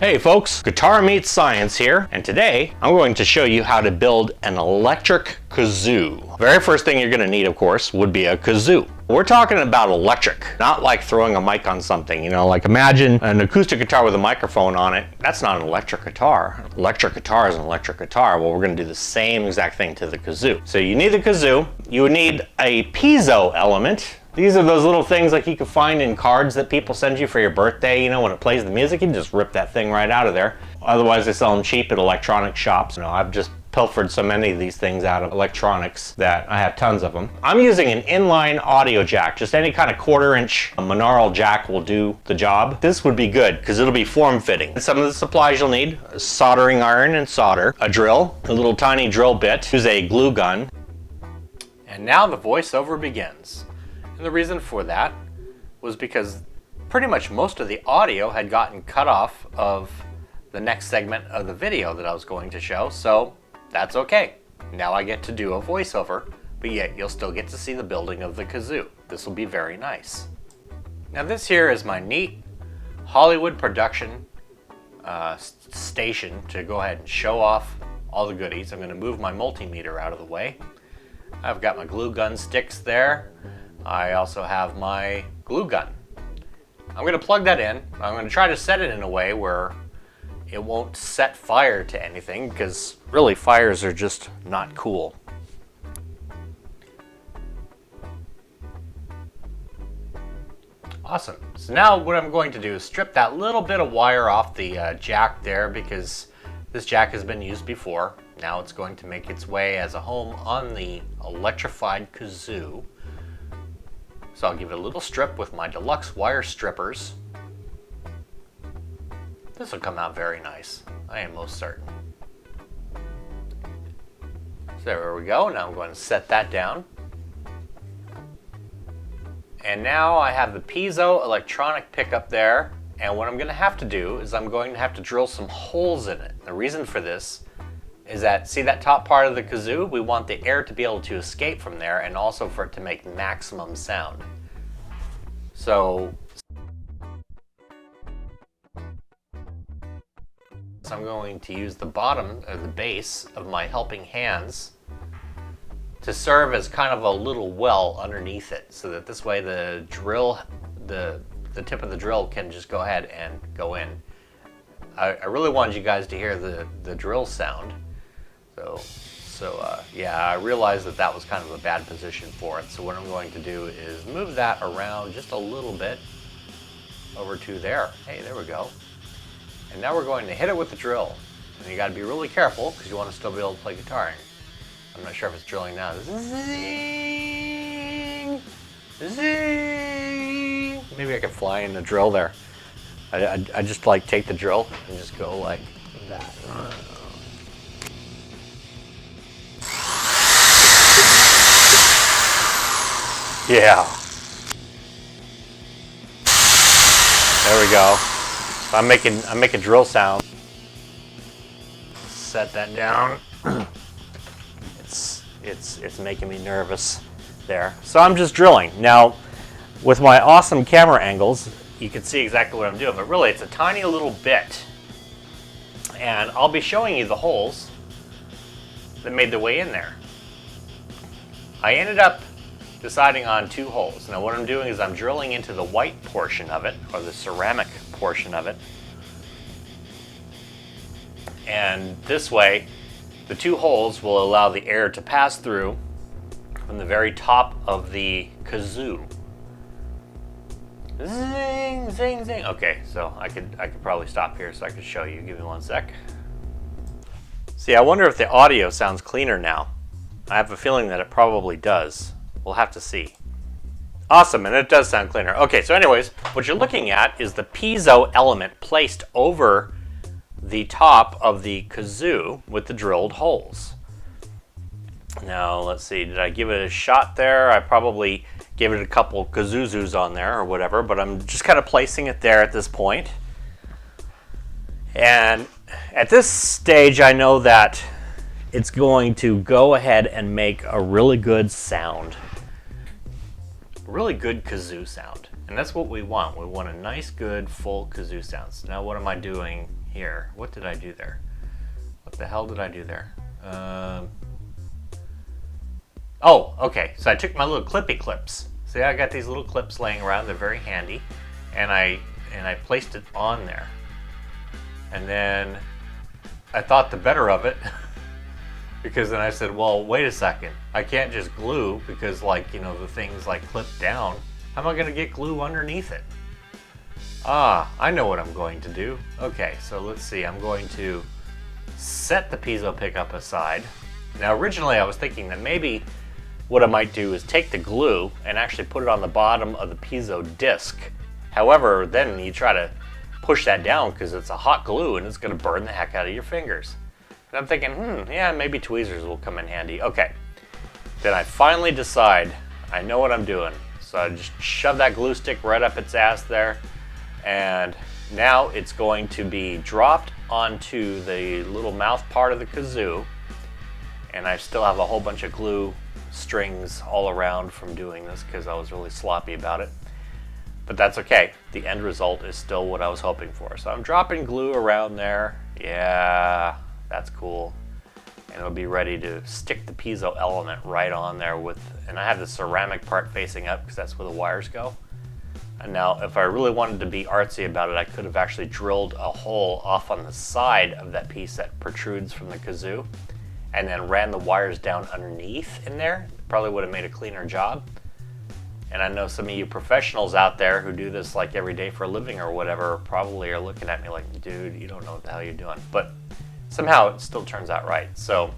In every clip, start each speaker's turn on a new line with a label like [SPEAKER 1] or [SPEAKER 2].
[SPEAKER 1] Hey folks, Guitar Meets Science here, and today I'm going to show you how to build an electric kazoo. Very first thing you're going to need, of course, would be a kazoo. We're talking about electric, not like throwing a mic on something, like imagine an acoustic guitar with a microphone on it. That's not an electric guitar. Electric guitar is an electric guitar. Well, we're going to do the same exact thing to the kazoo. So you need the kazoo, you would need a piezo element. These are those little things like you can find in cards that people send you for your birthday, when it plays the music, you just rip that thing right out of there. Otherwise they sell them cheap at electronic shops. I've just pilfered so many of these things out of electronics that I have tons of them. I'm using an inline audio jack. Just any kind of 1/4-inch monaural jack will do the job. This would be good because it'll be form-fitting. Some of the supplies you'll need: a soldering iron and solder, a drill, a little tiny drill bit, use a glue gun. And now the voiceover begins. And the reason for that was because pretty much most of the audio had gotten cut off of the next segment of the video that I was going to show, so that's okay. Now I get to do a voiceover, but yet you'll still get to see the building of the kazoo. This will be very nice. Now this here is my neat Hollywood production station to go ahead and show off all the goodies. I'm going to move my multimeter out of the way. I've got my glue gun sticks there. I also have my glue gun. I'm going to plug that in. I'm going to try to set it in a way where it won't set fire to anything, because really fires are just not cool. Awesome. So now what I'm going to do is strip that little bit of wire off the jack there, because this jack has been used before. Now it's going to make its way as a home on the electrified kazoo. So I'll give it a little strip with my deluxe wire strippers. This will come out very nice, I am most certain. So there we go. Now I'm going to set that down. And now I have the piezo electronic pickup there. And what I'm going to have to do is I'm going to have to drill some holes in it. The reason for this is that, see that top part of the kazoo? We want the air to be able to escape from there, and also for it to make maximum sound. So I'm going to use the bottom, or the base, of my helping hands to serve as kind of a little well underneath it, so that this way the drill, the tip of the drill can just go ahead and go in. I really wanted you guys to hear the drill sound. So yeah, I realized that was kind of a bad position for it. So what I'm going to do is move that around just a little bit over to there. Hey, there we go. And now we're going to hit it with the drill. And you got to be really careful because you want to still be able to play guitar. I'm not sure if it's drilling now. Zing! Zing! Maybe I could fly in the drill there. I just like take the drill and just go like that. Yeah. There we go. I'm making drill sound. Set that down. It's making me nervous there. So I'm just drilling. Now, with my awesome camera angles, you can see exactly what I'm doing, but really it's a tiny little bit. And I'll be showing you the holes that made their way in there. I ended up deciding on 2 holes. Now what I'm doing is I'm drilling into the white portion of it, or the ceramic portion of it. And this way, the 2 holes will allow the air to pass through from the very top of the kazoo. Zing, zing, zing. Okay, so I could probably stop here so I could show you. Give me one sec. See, I wonder if the audio sounds cleaner now. I have a feeling that it probably does. We'll have to see. Awesome, and it does sound cleaner. Okay, so anyways, what you're looking at is the piezo element placed over the top of the kazoo with the drilled holes. Now, let's see, did I give it a shot there? I probably gave it a couple kazoozoos on there or whatever, but I'm just kind of placing it there at this point. And at this stage, I know that it's going to go ahead and make a really good sound. Really good kazoo sound. And that's what we want. We want a nice, good, full kazoo sound. So now what am I doing here. What did I do there? What the hell did I do there? Oh, okay. So I took my little clippy clips. See, I got these little clips laying around. They're very handy, and I placed it on there. And then I thought the better of it, because then I said, well, wait a second. I can't just glue because, like, you know, the thing's like clipped down. How am I going to get glue underneath it? Ah, I know what I'm going to do. Okay, so let's see. I'm going to set the piezo pickup aside. Now, originally I was thinking that maybe what I might do is take the glue and actually put it on the bottom of the piezo disc. However, then you try to push that down because it's a hot glue and it's going to burn the heck out of your fingers. And I'm thinking, yeah, maybe tweezers will come in handy. Okay, then I finally decide I know what I'm doing. So I just shove that glue stick right up its ass there, and now it's going to be dropped onto the little mouth part of the kazoo, and I still have a whole bunch of glue strings all around from doing this because I was really sloppy about it. But that's okay. The end result is still what I was hoping for. So I'm dropping glue around there. Yeah, that's cool. And it'll be ready to stick the piezo element right on there with, and I have the ceramic part facing up because that's where the wires go. And now if I really wanted to be artsy about it, I could have actually drilled a hole off on the side of that piece that protrudes from the kazoo and then ran the wires down underneath in there. Probably would have made a cleaner job. And I know some of you professionals out there who do this like every day for a living or whatever probably are looking at me like, dude, you don't know what the hell you're doing. But somehow it still turns out right. So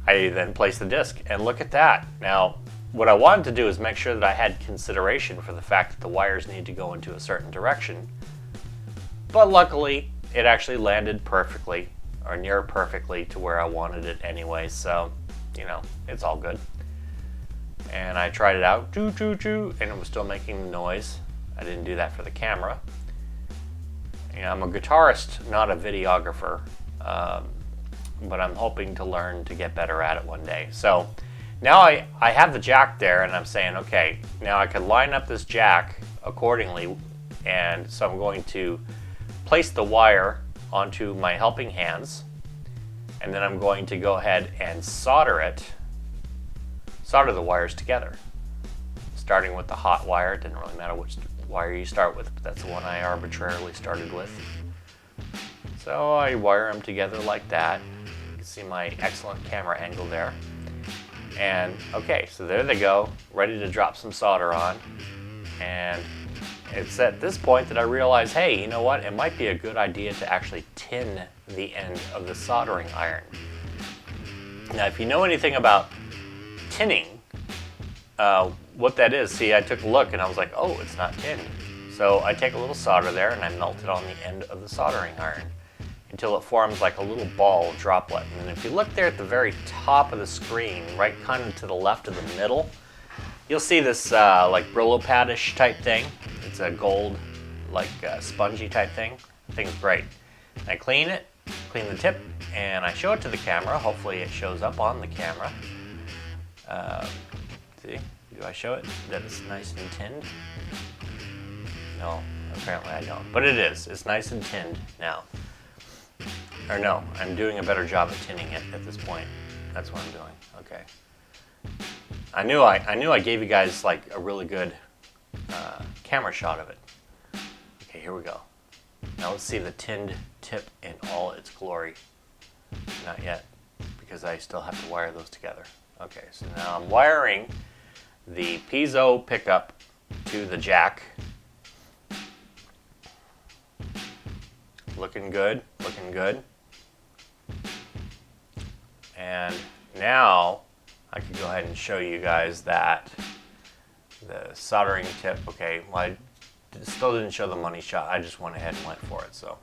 [SPEAKER 1] I then place the disc and look at that. Now, what I wanted to do is make sure that I had consideration for the fact that the wires need to go into a certain direction. But luckily, it actually landed perfectly, or near perfectly, to where I wanted it anyway. So, you know, it's all good. And I tried it out, choo choo choo, and it was still making the noise. I didn't do that for the camera. You know, I'm a guitarist, not a videographer, but I'm hoping to learn to get better at it one day. So now I have the jack there, and I'm saying, okay, now I can line up this jack accordingly, and so I'm going to place the wire onto my helping hands, and then I'm going to go ahead and solder the wires together. Starting with the hot wire, it didn't really matter which wire you start with, but that's the one I arbitrarily started with. So I wire them together like that. You can see my excellent camera angle there. And okay, so there they go, ready to drop some solder on. And it's at this point that I realize, hey, you know what? It might be a good idea to actually tin the end of the soldering iron. Now, if you know anything about tinning, what that is, see, I took a look and I was like, oh, it's not tinned. So I take a little solder there and I melt it on the end of the soldering iron until it forms like a little ball droplet. And if you look there at the very top of the screen, right kind of to the left of the middle, you'll see this like Brillo pad-ish type thing. It's a gold, like spongy type thing. The thing's great. I clean it, clean the tip, and I show it to the camera. Hopefully it shows up on the camera. See, do I show it that it's nice and tinned? No, apparently I don't, but it is. It's nice and tinned now. Or no, I'm doing a better job of tinning it at this point. That's what I'm doing. Okay. I knew I gave you guys like a really good camera shot of it. Okay, here we go. Now let's see the tinned tip in all its glory. Not yet, because I still have to wire those together. Okay, so now I'm wiring the piezo pickup to the jack. Looking good, looking good. And now I can go ahead and show you guys that the soldering tip, okay, well, I still didn't show the money shot. I just went ahead and went for it, so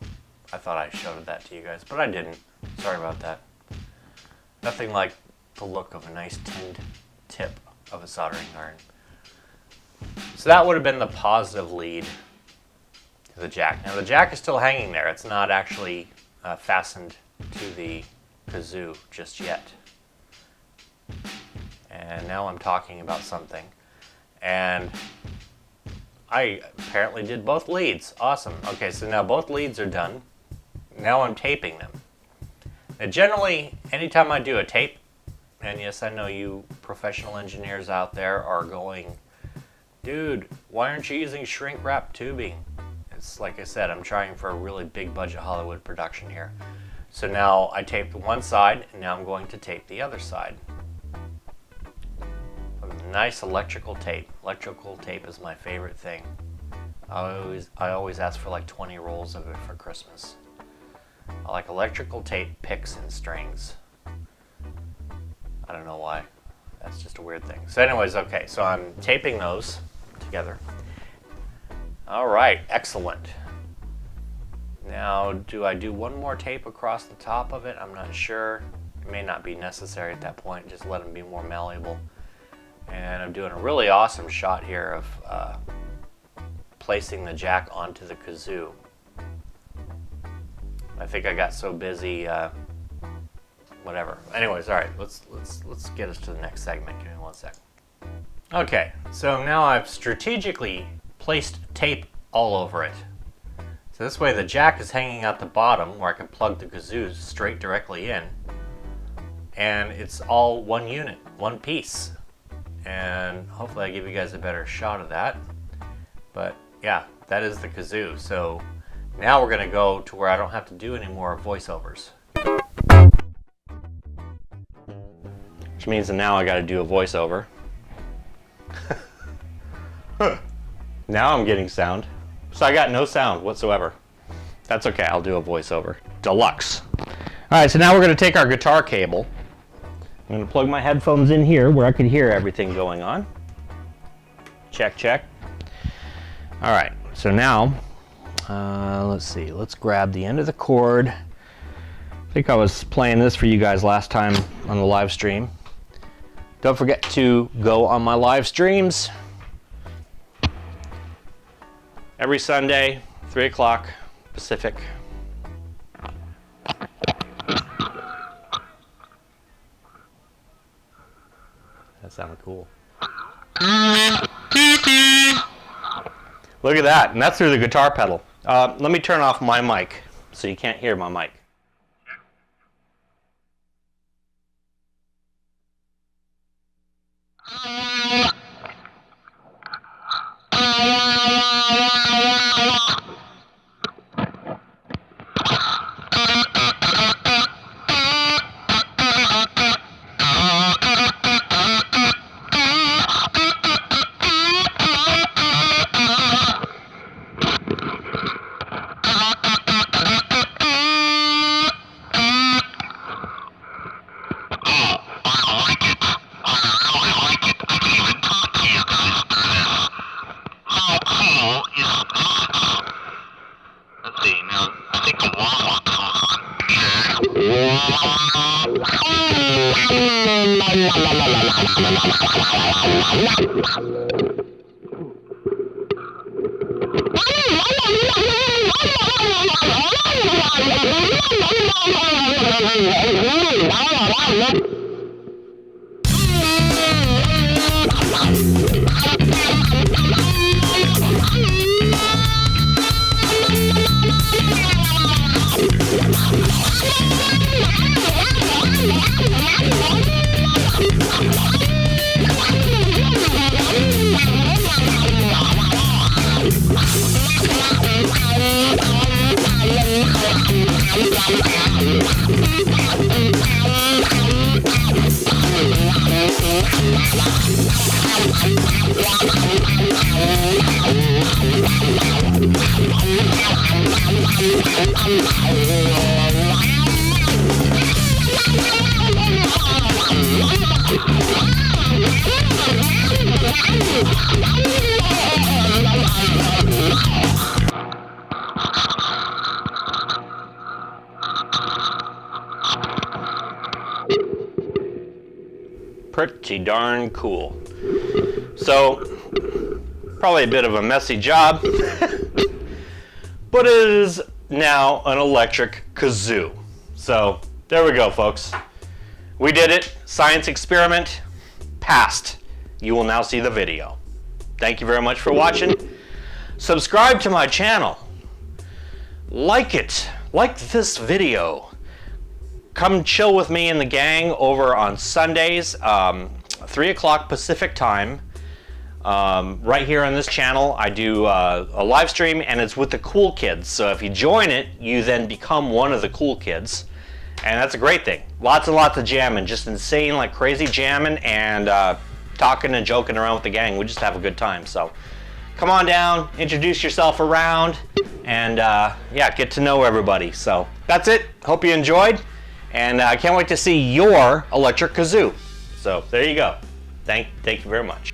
[SPEAKER 1] I thought I showed that to you guys, but I didn't. Sorry about that. Nothing like the look of a nice tinned tip of a soldering iron. So that would have been the positive lead to the jack. Now the jack is still hanging there. It's not actually fastened to the kazoo just yet. And now I'm talking about something. And I apparently did both leads. Awesome. Okay, so now both leads are done. now I'm taping them. Now generally, anytime I do a tape, and yes, I know you professional engineers out there are going, dude, why aren't you using shrink wrap tubing? It's like I said, I'm trying for a really big budget Hollywood production here. So now I taped one side, and now I'm going to tape the other side. Nice electrical tape. Electrical tape is my favorite thing. I always ask for like 20 rolls of it for Christmas. I like electrical tape, picks, and strings. I don't know why. That's just a weird thing. So anyways, okay, so I'm taping those together. All right, excellent. Now, do I do one more tape across the top of it? I'm not sure. It may not be necessary at that point. Just let them be more malleable. And I'm doing a really awesome shot here of placing the jack onto the kazoo. I think I got so busy, whatever. Anyways, all right, let's get us to the next segment. Give me 1 second. Okay, so now I've strategically placed tape all over it. So this way the jack is hanging out the bottom where I can plug the kazoos straight directly in. And it's all one unit, one piece. And hopefully I give you guys a better shot of that. But yeah, that is the kazoo. So now we're gonna go to where I don't have to do any more voiceovers. Which means that now I gotta do a voiceover. Now I'm getting sound. So I got no sound whatsoever. That's okay, I'll do a voiceover. Deluxe. All right, so now we're gonna take our guitar cable. I'm gonna plug my headphones in here where I can hear everything going on. Check, check. All right, so now, let's see, let's grab the end of the cord. I think I was playing this for you guys last time on the live stream. Don't forget to go on my live streams. Every Sunday, 3 o'clock Pacific. That sounded cool. Look at that, and that's through the guitar pedal. Let me turn off my mic so you can't hear my mic. Pretty darn cool. So, probably a bit of a messy job, but it is now an electric kazoo. So, there we go, folks. We did it. Science experiment passed. You will now see the video. Thank you very much for watching. Subscribe to my channel. Like it. like this video. Come chill with me and the gang over on Sundays, 3 o'clock Pacific time. Right here on this channel, I do a live stream, and it's with the cool kids. So if you join it, you then become one of the cool kids. And that's a great thing. Lots and lots of jamming, just insane, like crazy jamming, and talking and joking around with the gang. We just have a good time. So come on down, introduce yourself around, and yeah, get to know everybody. So that's it. Hope you enjoyed, and I can't wait to see your electric kazoo. So there you go. Thank you very much.